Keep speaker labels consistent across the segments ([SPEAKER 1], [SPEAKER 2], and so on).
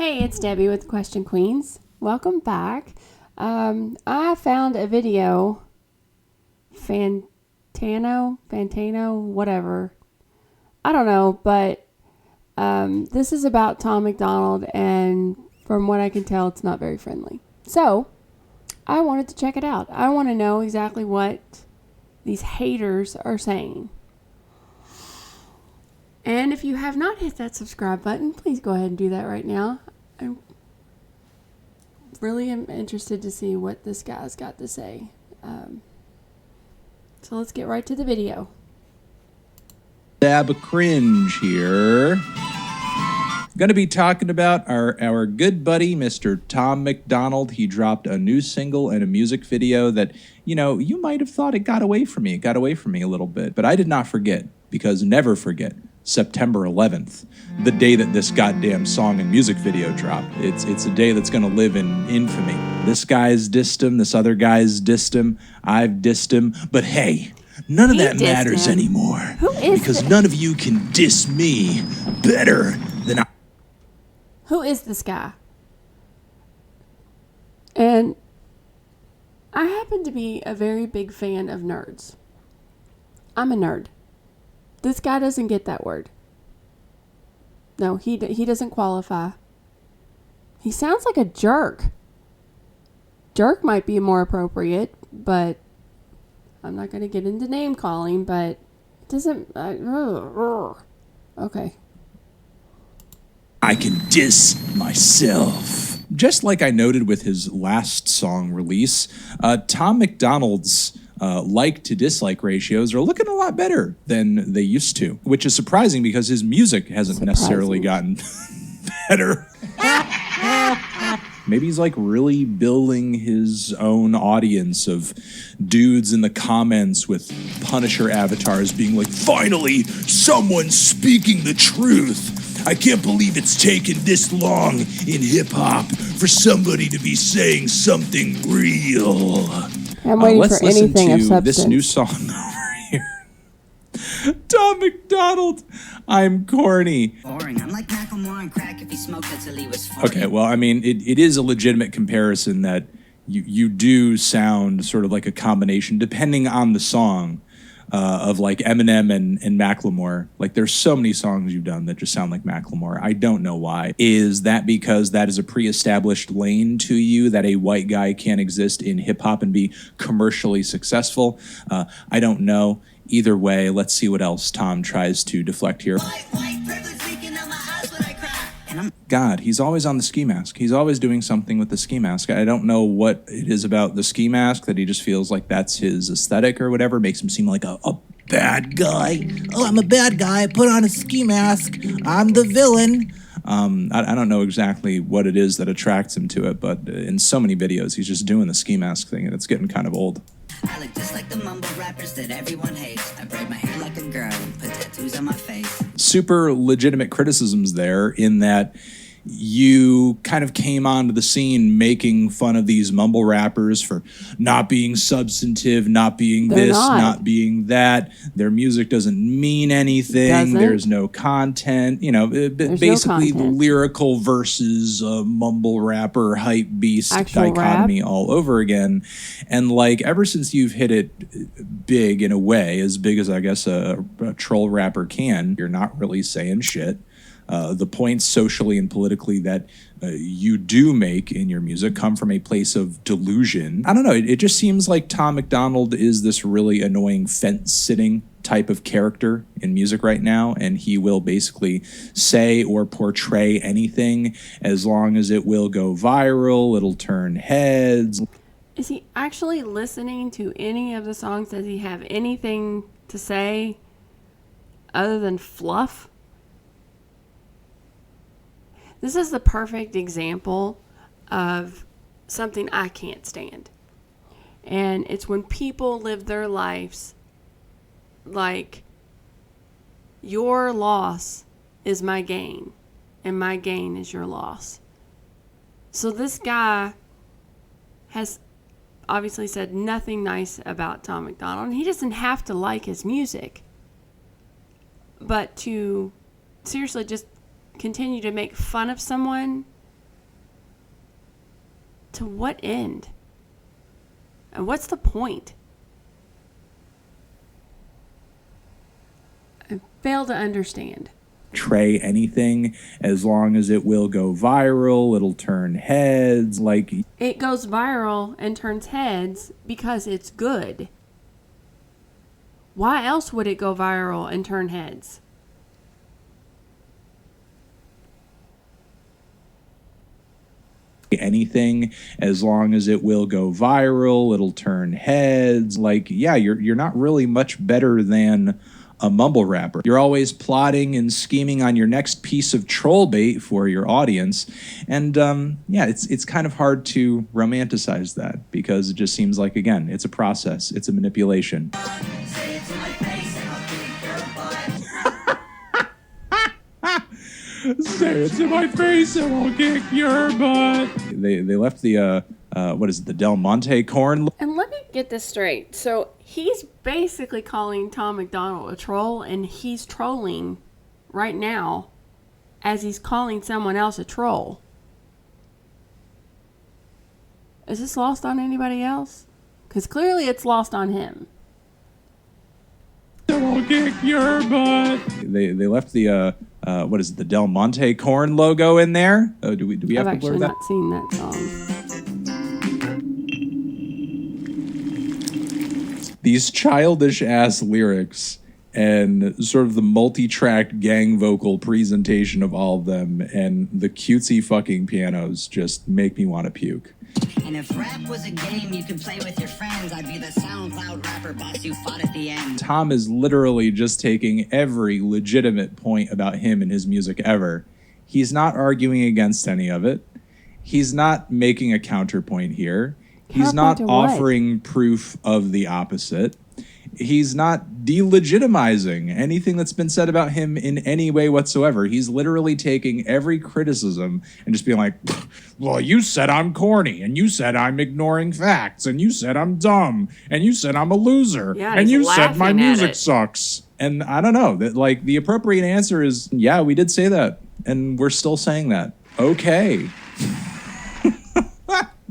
[SPEAKER 1] Hey, it's Debbie with Question Queens. Welcome back. I found a video, Fantano, whatever. I don't know, but this is about Tom Macdonald, and from what I can tell, it's not very friendly. So, I wanted to check it out. I want to know exactly what these haters are saying. And if you have not hit that subscribe button, please go ahead and do that right now. I really am interested to see what this guy's got to say. So let's get right to the video.
[SPEAKER 2] Dab cringe here. Going to be talking about our good buddy, Mr. Tom Macdonald. He dropped a new single and a music video that, you might have thought it got away from me. It got away from me a little bit, but I did not forget, because never forget September 11th, the day that this goddamn song and music video dropped. It's a day that's going to live in infamy. This guy's dissed him, this other guy's dissed him, I've dissed him, but hey, none of that matters anymore.
[SPEAKER 1] Who is
[SPEAKER 2] because none of you can diss me better than I.
[SPEAKER 1] Who is this guy? And I happen to be a very big fan of nerds. I'm a nerd. This guy doesn't get that word. No, he doesn't qualify. He sounds like a jerk. Jerk might be more appropriate, but I'm not going to get into name calling, but it doesn't... Okay.
[SPEAKER 2] I can diss myself. Just like I noted with his last song release, Tom Macdonald's like to dislike ratios are looking a lot better than they used to, which is surprising because his music hasn't necessarily gotten better. Maybe he's like really building his own audience of dudes in the comments with Punisher avatars being like, finally, someone's speaking the truth. I can't believe it's taken this long in hip-hop for somebody to be saying something real.
[SPEAKER 1] I'm waiting for anything of substance.
[SPEAKER 2] Let's listen to this new song over here. Tom Macdonald, I'm Corny.
[SPEAKER 3] Boring. I'm like Macklemore on crack if he smoked it till he was 40.
[SPEAKER 2] Okay, well, I mean, it is a legitimate comparison that you do sound sort of like a combination, depending on the song, of like Eminem and Macklemore. Like, there's so many songs you've done that just sound like Macklemore. I don't know why. Is that because that is a pre-established lane to you that a white guy can't exist in hip-hop and be commercially successful? I don't know. Either way, let's see what else Tom tries to deflect here. God, he's always on the ski mask. He's always doing something with the ski mask. I don't know what it is about the ski mask that he just feels like that's his aesthetic or whatever. Makes him seem like a bad guy. Oh, I'm a bad guy. I put on a ski mask. I'm the villain. I don't know exactly what it is that attracts him to it, but in so many videos, he's just doing the ski mask thing, and it's getting kind of old.
[SPEAKER 3] I look just like the mumble rappers that everyone hates. I braid my hair like a girl and put tattoos on my face.
[SPEAKER 2] Super legitimate criticisms there in that you kind of came onto the scene making fun of these mumble rappers for not being substantive, not being not being that. Their music doesn't mean anything. There's no content. Basically the lyrical versus mumble rapper hype beast dichotomy all over again. And like ever since you've hit it big in a way, as big as I guess a troll rapper can, you're not really saying shit. The points socially and politically that you do make in your music come from a place of delusion. I don't know. It just seems like Tom Macdonald is this really annoying fence-sitting type of character in music right now, and he will basically say or portray anything as long as it will go viral, it'll turn heads.
[SPEAKER 1] Is he actually listening to any of the songs? Does he have anything to say other than fluff? This is the perfect example of something I can't stand. And it's when people live their lives like your loss is my gain and my gain is your loss. So this guy has obviously said nothing nice about Tom Macdonald, and he doesn't have to like his music. But to seriously just continue to make fun of someone To what end? And what's the point? I fail to understand.
[SPEAKER 2] Portray anything as long as it will go viral, it'll turn heads. Like,
[SPEAKER 1] It goes viral and turns heads because it's good. Why else would it go viral and turn heads?
[SPEAKER 2] anything as long as it will go viral, it'll turn heads. Like, yeah, you're not really much better than a mumble rapper. You're always plotting and scheming on your next piece of troll bait for your audience. And yeah, it's kind of hard to romanticize that because it just seems like, again, it's a process. It's a manipulation. Say it to my face and I'll kick your butt. They left the, what is it, the Del Monte corn?
[SPEAKER 1] And let me get this straight. So he's basically calling Tom Macdonald a troll, and he's trolling right now as he's calling someone else a troll. Is this lost on anybody else? Because clearly it's lost on him.
[SPEAKER 2] I'll kick your butt. They left the, what is it, the Del Monte corn logo in there? Oh, do we have
[SPEAKER 1] I've
[SPEAKER 2] to blur
[SPEAKER 1] actually
[SPEAKER 2] that?
[SPEAKER 1] not seen that song.
[SPEAKER 2] These childish ass lyrics and sort of the multi-tracked gang vocal presentation of all of them and the cutesy fucking pianos just make me want to puke.
[SPEAKER 3] And if rap was a game you could play with your friends, I'd be the SoundCloud rapper boss you fought at the end.
[SPEAKER 2] Tom is literally just taking every legitimate point about him and his music ever. He's not arguing against any of it. He's not making a counterpoint here. He's not offering proof of the opposite. He's not delegitimizing anything that's been said about him in any way whatsoever. He's literally taking every criticism and just being like, well, you said I'm corny, and you said I'm ignoring facts, and you said I'm dumb, and you said I'm a loser,
[SPEAKER 1] Yeah,
[SPEAKER 2] and you said my
[SPEAKER 1] laughing at
[SPEAKER 2] music
[SPEAKER 1] it.
[SPEAKER 2] sucks. And I don't know, that like the appropriate answer is, yeah, we did say that, and we're still saying that. Okay.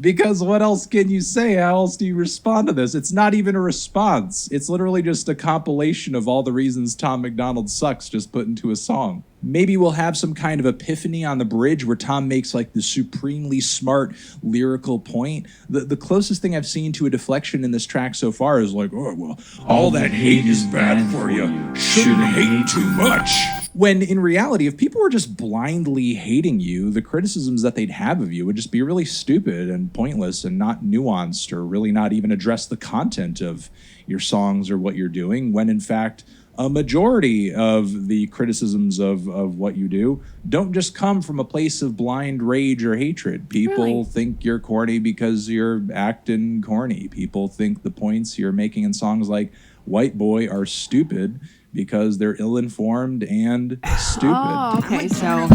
[SPEAKER 2] Because what else can you say? How else do you respond to this? It's not even a response. It's literally just a compilation of all the reasons Tom Macdonald sucks just put into a song. Maybe we'll have some kind of epiphany on the bridge where Tom makes like the supremely smart lyrical point. The closest thing I've seen to a deflection in this track so far is like, oh, well, all that hate is bad for you. Shouldn't hate too much. When in reality, if people were just blindly hating you, the criticisms that they'd have of you would just be really stupid and pointless and not nuanced or really not even address the content of your songs or what you're doing, when in fact, a majority of the criticisms of what you do don't just come from a place of blind rage or hatred. People
[SPEAKER 1] Really?
[SPEAKER 2] think you're corny because you're acting corny. People think the points you're making in songs like White Boy are stupid because they're ill-informed and stupid.
[SPEAKER 1] Oh, okay. So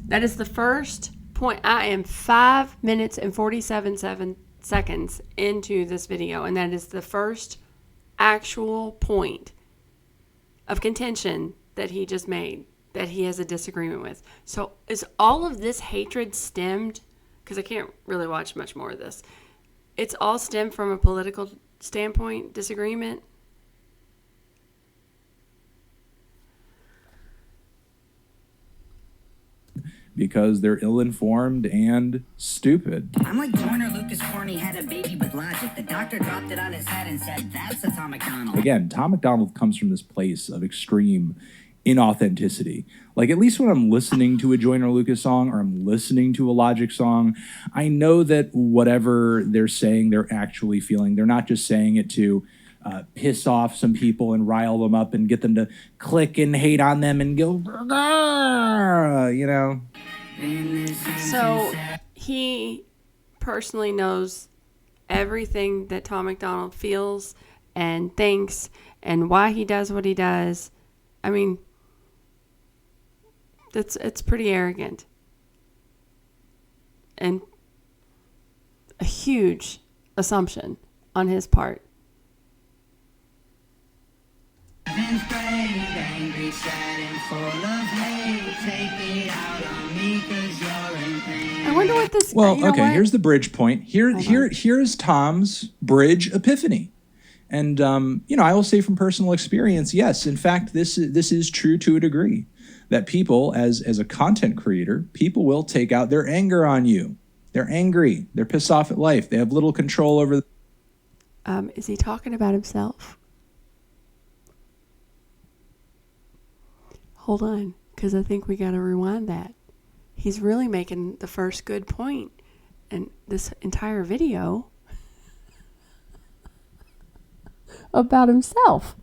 [SPEAKER 1] that is the first point. I am 5 minutes and 47 seconds into this video, and that is the first actual point of contention that he just made, that he has a disagreement with. So is all of this hatred stemmed, because I can't really watch much more of this, it's all stemmed from a political standpoint disagreement?
[SPEAKER 2] Because they're ill-informed and stupid.
[SPEAKER 3] I'm like Joyner Lucas Corny had a baby with logic. The doctor dropped it on his head and said, that's a Tom Macdonald.
[SPEAKER 2] Again, Tom Macdonald comes from this place of extreme inauthenticity. Like, at least when I'm listening to a Joyner Lucas song or I'm listening to a Logic song, I know that whatever they're saying, they're actually feeling. They're not just saying it to piss off some people and rile them up and get them to click and hate on them and go, you know.
[SPEAKER 1] So he personally knows everything that Tom Macdonald feels and thinks and why he does what he does. I mean, it's pretty arrogant and a huge assumption on his part.
[SPEAKER 3] Angry, sad, and full of hate. Take it out on me 'cause you're in pain.
[SPEAKER 1] And wonder what this.
[SPEAKER 2] Well,
[SPEAKER 1] you know
[SPEAKER 2] okay.
[SPEAKER 1] what?
[SPEAKER 2] Here's the bridge point. Here's Tom's bridge epiphany. And I will say from personal experience, yes, in fact, this is true to a degree. That people, as a content creator, people will take out their anger on you. They're angry. They're pissed off at life. They have little control over.
[SPEAKER 1] Is he talking about himself? Hold on, because I think we got to rewind that. He's really making the first good point in this entire video about himself.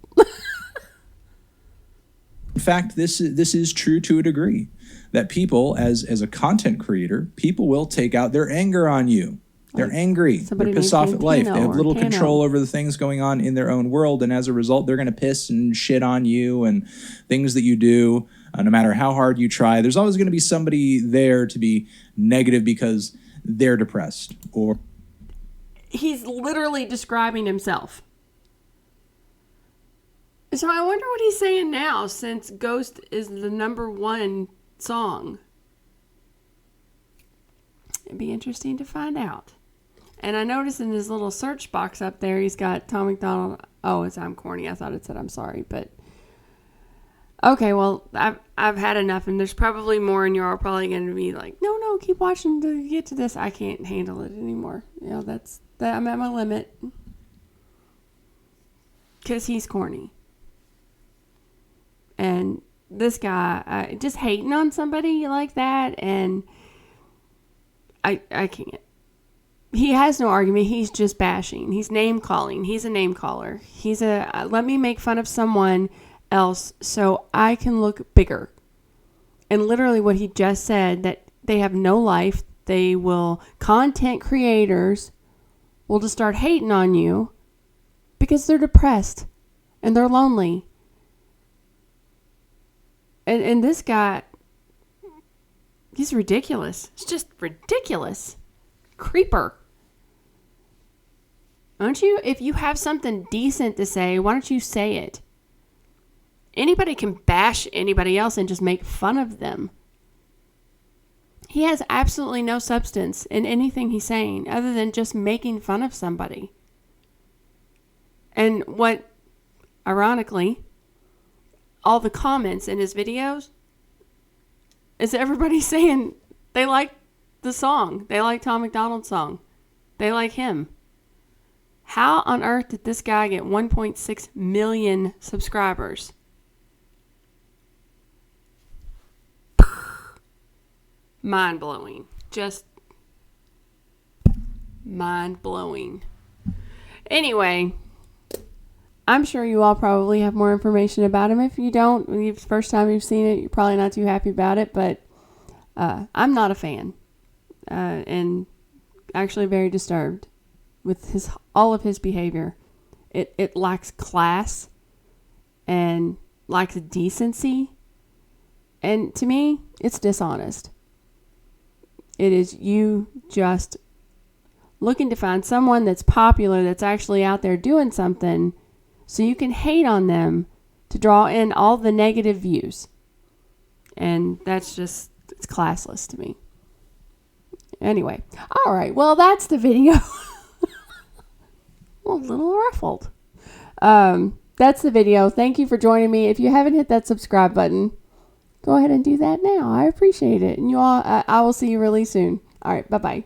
[SPEAKER 2] In fact, this is true to a degree. That people, as a content creator, people will take out their anger on you. They're angry. They're pissed off at life. They have little control over the things going on in their own world. And as a result, they're going to piss and shit on you and things that you do, no matter how hard you try. There's always going to be somebody there to be negative because they're depressed. Or
[SPEAKER 1] he's literally describing himself. So I wonder what he's saying now, since Ghost is the #1 song. It'd be interesting to find out. And I noticed in his little search box up there, he's got Tom Macdonald. Oh, it's I'm Corny. I thought it said I'm sorry, but okay. Well, I've had enough, and there's probably more, and you're all probably going to be like, no, keep watching to get to this. I can't handle it anymore. That I'm at my limit because he's corny, and this guy just hating on somebody like that, and I can't. He has no argument. He's just bashing. He's name calling. He's a name caller. He's let me make fun of someone else so I can look bigger. And literally what he just said, that they have no life. Content creators will just start hating on you because they're depressed and they're lonely. And this guy, he's ridiculous. It's just ridiculous. Creeper. If you have something decent to say, why don't you say it? Anybody can bash anybody else and just make fun of them. He has absolutely no substance in anything he's saying other than just making fun of somebody. And ironically, all the comments in his videos is everybody saying they like the song. They like Tom Macdonald's song. They like him. How on earth did this guy get 1.6 million subscribers? Mind-blowing. Just mind-blowing. Anyway, I'm sure you all probably have more information about him. If you don't, the first time you've seen it, you're probably not too happy about it, but I'm not a fan. And actually very disturbed with all of his behavior. It lacks class and lacks decency. And to me, it's dishonest. It is you just looking to find someone that's popular, that's actually out there doing something, so you can hate on them to draw in all the negative views. And that's just, it's classless to me. Anyway, all right, well, that's the video. A little ruffled. That's the video. Thank you for joining me. If you haven't hit that subscribe button, go ahead and do that now. I appreciate it. And you all, I will see you really soon. All right, bye-bye.